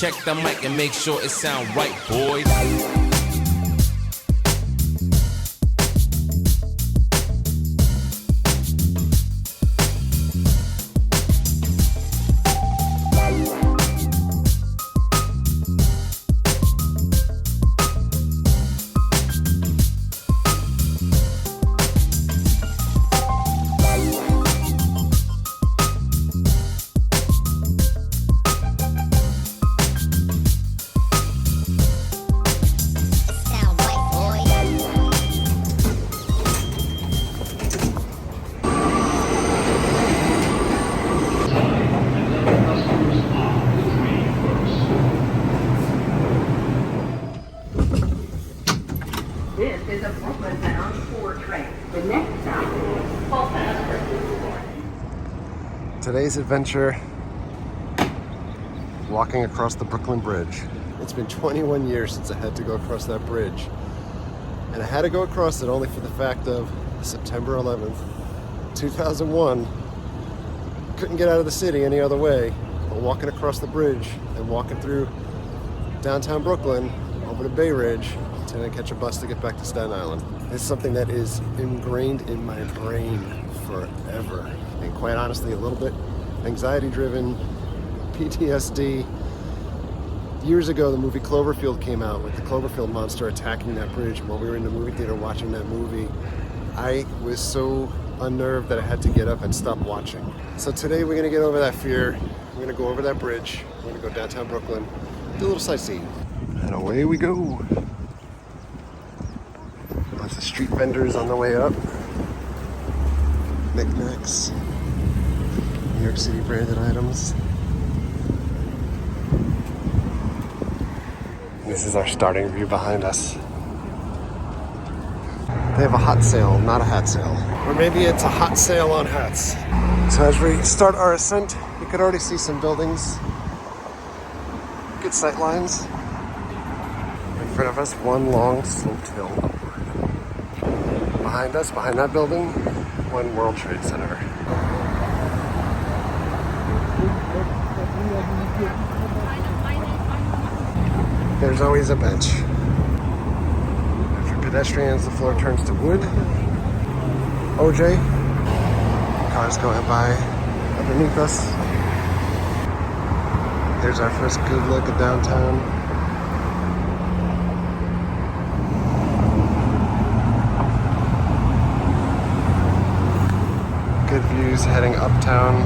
check the mic and make sure it sound right, boys. This is a Brooklyn-bound 4 train. The next stop is Baltimore. Today's adventure, walking across the Brooklyn Bridge. It's been 21 years since I had to go across that bridge. And I had to go across it only for the fact of September 11th, 2001. Couldn't get out of the city any other way but walking across the bridge and walking through downtown Brooklyn over to Bay Ridge to then catch a bus to get back to Staten Island. It's something that is ingrained in my brain forever. And quite honestly, a little bit anxiety-driven, PTSD. Years ago, the movie Cloverfield came out with the Cloverfield monster attacking that bridge. While we were in the movie theater watching that movie, I was so unnerved that I had to get up and stop watching. So today we're gonna get over that fear. We're gonna go over that bridge. We're gonna go downtown Brooklyn, do a little sightseeing. And away we go. Lots of street vendors on the way up. Knickknacks. New York City branded items. This is our starting view behind us. They have a hot sale, not a hat sale. Or maybe it's a hot sale on hats. So as we start our ascent, you could already see some buildings. Good sight lines. In front of us, one long sloped hill upward. Behind us, behind that building, One World Trade Center. There's always a bench. For pedestrians, the floor turns to wood. OJ. Cars going by underneath us. There's our first good look at downtown. Good views heading uptown,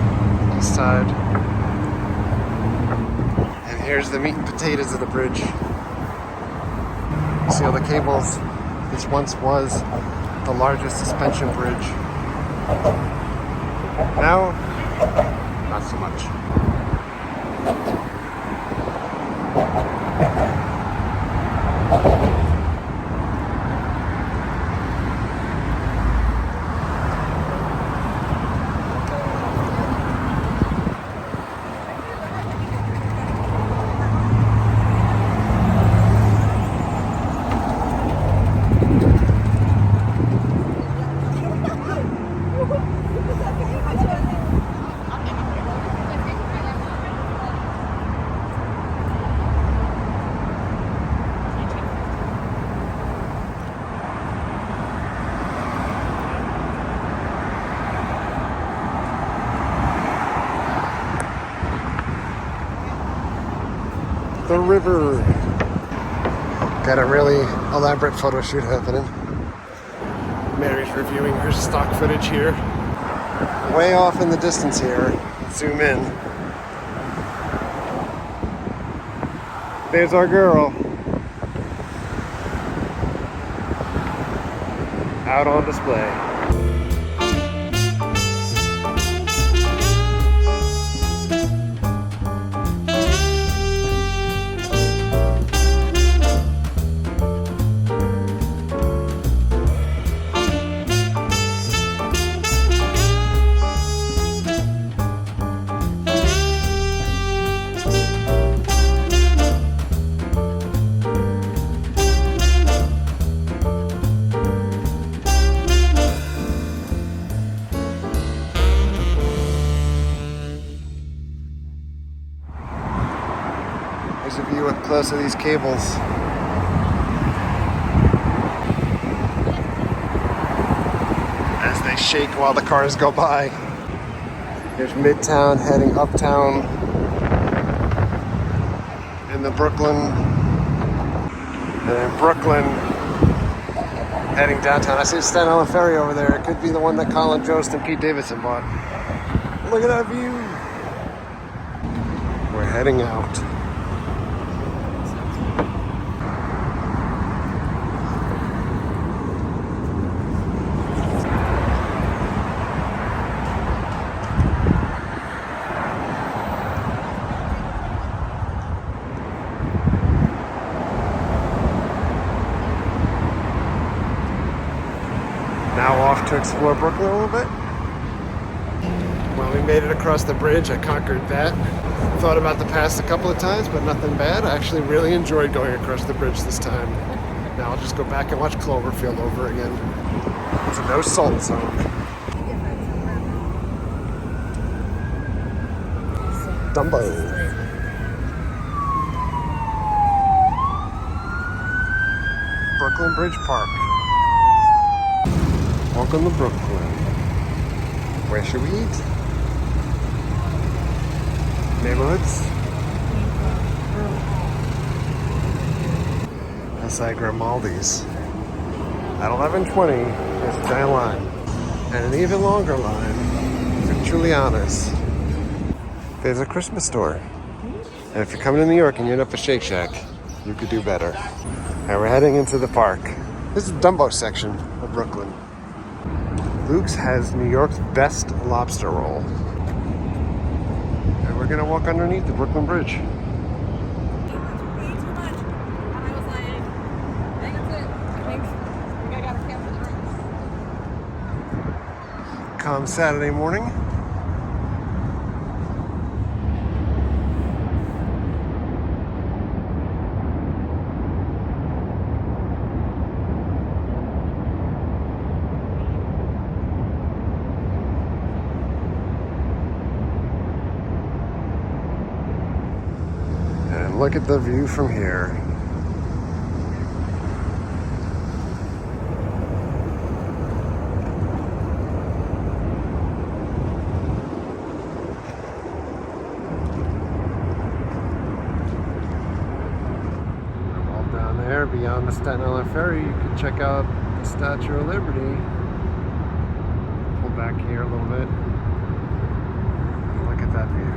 east side. And here's the meat and potatoes of the bridge. See all the cables? This once was the largest suspension bridge. Now, not so much. The river. Got a really elaborate photo shoot happening. Mary's reviewing her stock footage here. Way off in the distance here. Zoom in. There's our girl. Out on display. Here's a view up close of these cables. As they shake while the cars go by. Here's Midtown heading uptown in the Brooklyn. And then Brooklyn heading downtown. I see Staten Island Ferry over there. It could be the one that Colin Jost and Pete Davidson bought. Look at that view. We're heading out. Now off to explore Brooklyn a little bit. Well, we made it across the bridge. I conquered that. Thought about the past a couple of times, but nothing bad. I actually really enjoyed going across the bridge this time. Now I'll just go back and watch Cloverfield over again. It's a no salt zone. Dumbo. Brooklyn Bridge Park. Welcome to Brooklyn. Where should we eat? Neighborhoods? That's Grimaldi's. At 11:20, there's a giant line. And an even longer line for Juliana's. There's a Christmas store. And if you're coming to New York and you're up at Shake Shack, you could do better. And we're heading into the park. This is the Dumbo section of Brooklyn. Luke's has New York's best lobster roll. And we're gonna walk underneath the Brooklyn Bridge. Calm Saturday morning. And look at the view from here. Beyond the Staten Island Ferry, you can check out the Statue of Liberty. Pull back here a little bit. Look at that view.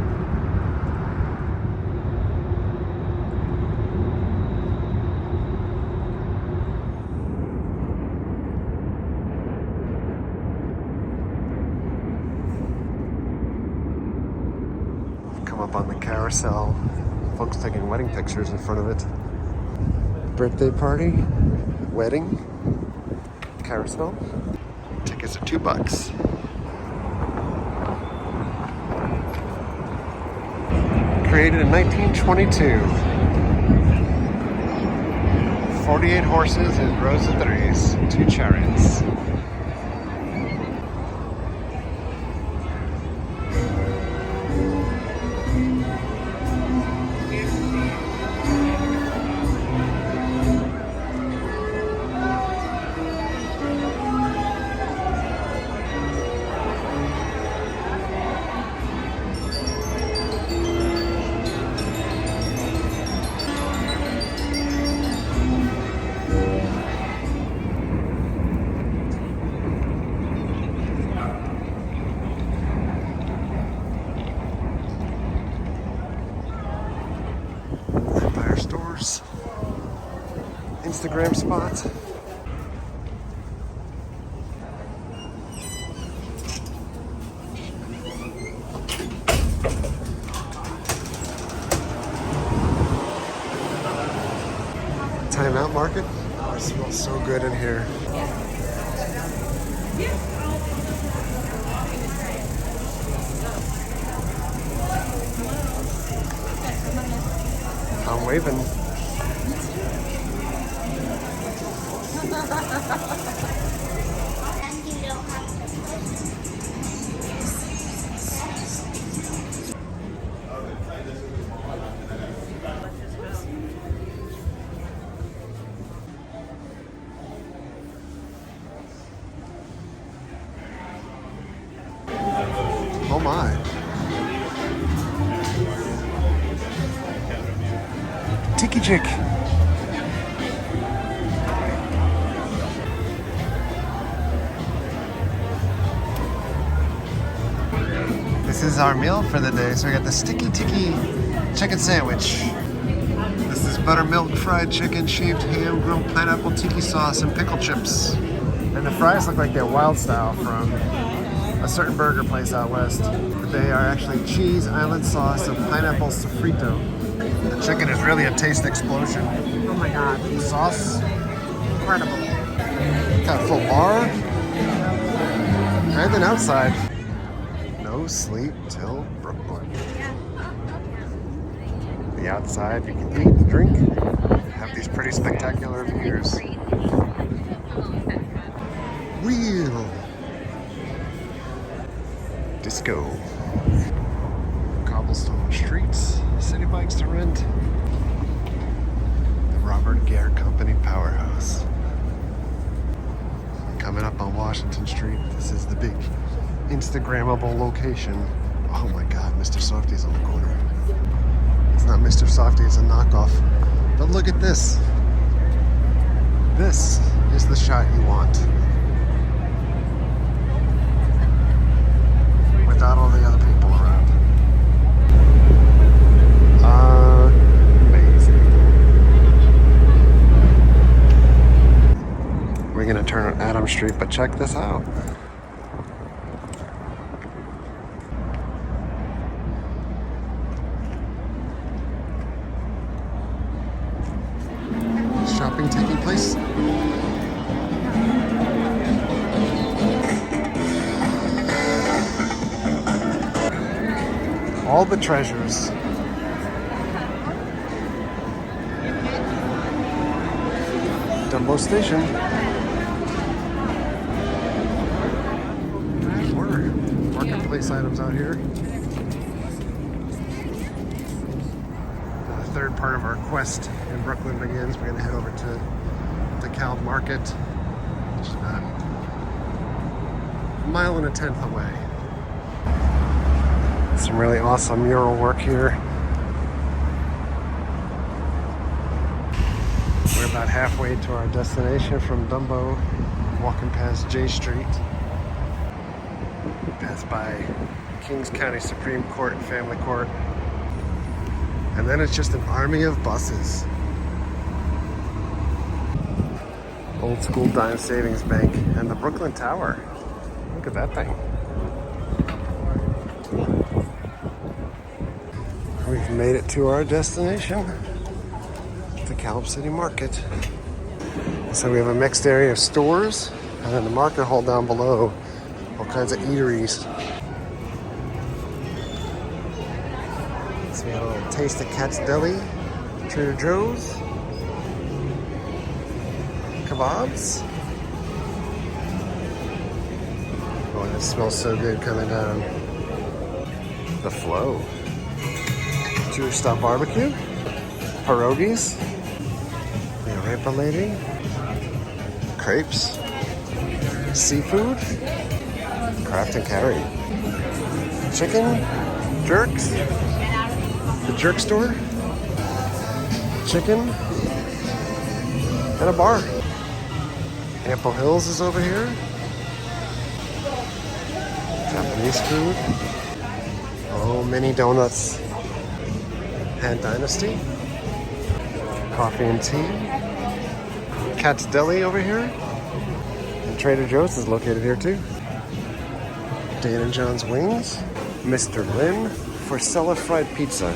Come up on the carousel. Folks taking wedding pictures in front of it. Birthday party, wedding, carousel. Tickets are $2. Created in 1922. 48 horses and rows of threes, 2 chariots. Stores, Instagram spot. Time Out Market. Oh, it smells so good in here. I'm waving. Oh my. Tiki Chick. This is our meal for the day. So we got the sticky tiki chicken sandwich. This is buttermilk fried chicken, shaved ham, grilled pineapple tiki sauce, and pickle chips. And the fries look like they're wild style from a certain burger place out west. But they are actually cheese, island sauce, and pineapple sofrito. The chicken is really a taste explosion. Oh my god. The sauce, Incredible. got a full bar. And then outside, no sleep till Brooklyn. The outside, you can eat, drink, have these pretty spectacular views. Real disco. Cobblestone streets, city bikes to rent. The Robert Gare Company Powerhouse. Coming up on Washington Street, this is the big Instagrammable location. Oh my god, Mr. Softy's on the corner. It's not Mr. Softy, it's a knockoff. But look at this. This is the shot you want. Without all the other people around. Amazing. We're gonna turn on Adams Street, but check this out. Shopping taking place. All the treasures. Dumbo Station. More marketplace items out here. The third part of our quest in Brooklyn begins. We're gonna head over to Dekalb Market, which is about a mile and a tenth away. Some really awesome mural work here. We're about halfway to our destination from Dumbo, walking past J Street. Pass by Kings County Supreme Court and Family Court. And then it's just an army of buses. Old school dime savings bank and the Brooklyn Tower. Look at that thing. We've made it to our destination, the Dekalb City Market. So we have a mixed area of stores, and then the market hall down below, all kinds of eateries. So we have a little taste of Cat's Deli, Trader Joe's, kebabs. Oh, and it smells so good coming down. The flow. Jewish style barbecue, pierogies, the arepa lady, crepes, seafood, craft and carry, chicken, jerks, the jerk store, chicken, and a bar. Ample Hills is over here. Japanese food. Oh, mini donuts. Hand Dynasty, coffee and tea, Cat's Deli over here, and Trader Joe's is located here too. Dan and John's Wings, Mr. Lynn, Forcella Fried Pizza.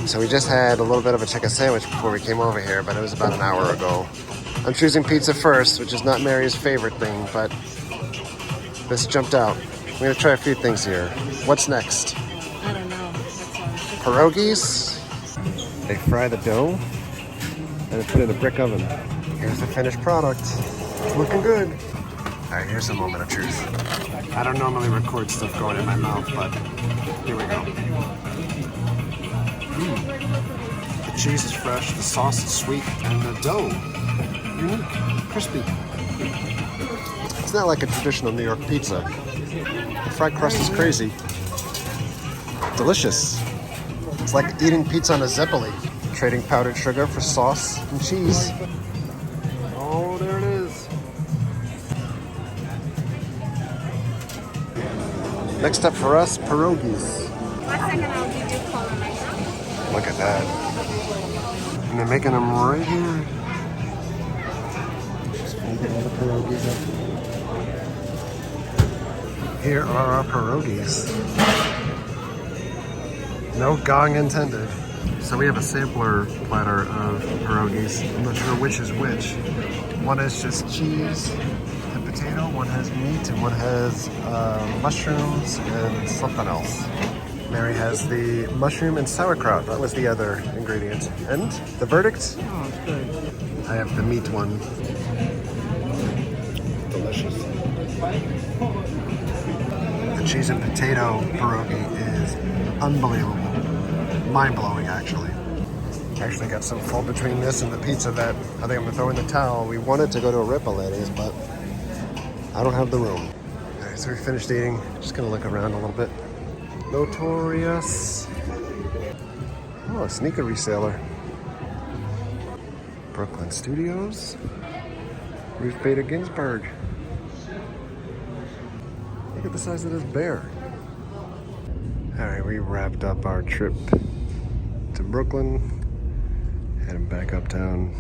So we just had a little bit of a chicken sandwich before we came over here, but it was about an hour ago. I'm choosing pizza first, which is not Mary's favorite thing, but this jumped out. I'm gonna try a few things here. What's next? I don't know. Pierogies. They fry the dough and they put it in a brick oven. Here's the finished product. It's looking good. All right, here's a moment of truth. I don't normally record stuff going in my mouth, but here we go. The cheese is fresh, the sauce is sweet, and the dough, unique, crispy. not like a traditional New York pizza. The fried crust is crazy. Delicious. It's like eating pizza on a Zeppeli. Trading powdered sugar for sauce and cheese. Oh, there it is. Next up for us, pierogies. Look at that. And they're making them right here. Just gonna get all the pierogies up. Here are our pierogies. No gong intended. So we have a sampler platter of pierogies. I'm not sure which is which. One is just cheese and potato, one has meat, and one has mushrooms and something else. Mary has the mushroom and sauerkraut. That was the other ingredient. And the verdict? Oh, it's good. I have the meat one. Delicious. The cheese and potato pierogi is unbelievable. Mind-blowing, actually. Actually got so full between this and the pizza that I think I'm gonna throw in the towel. We wanted to go to a Ripollini's, but I don't have the room. All right, so we finished eating. Just gonna look around a little bit. Notorious. Oh, a sneaker reseller. Brooklyn Studios. Ruth Bader Ginsburg. Look at the size of this bear. All right, we wrapped up our trip to Brooklyn. Heading back uptown.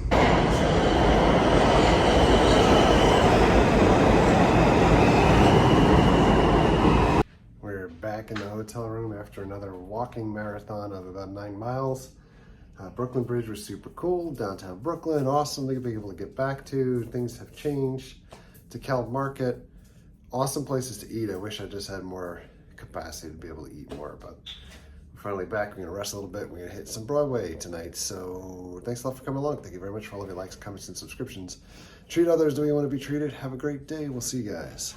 We're back in the hotel room after another walking marathon of about 9 miles. Brooklyn Bridge was super cool. Downtown Brooklyn, awesome to be able to get back to. Things have changed. Dekalb Market, awesome places to eat. I wish I just had more capacity to be able to eat more, but we're finally back. We're gonna rest a little bit. We're gonna hit some Broadway tonight. So thanks a lot for coming along. Thank you very much for all of your likes, comments, and subscriptions. Treat others the way you want to be treated. Have a great day. We'll see you guys.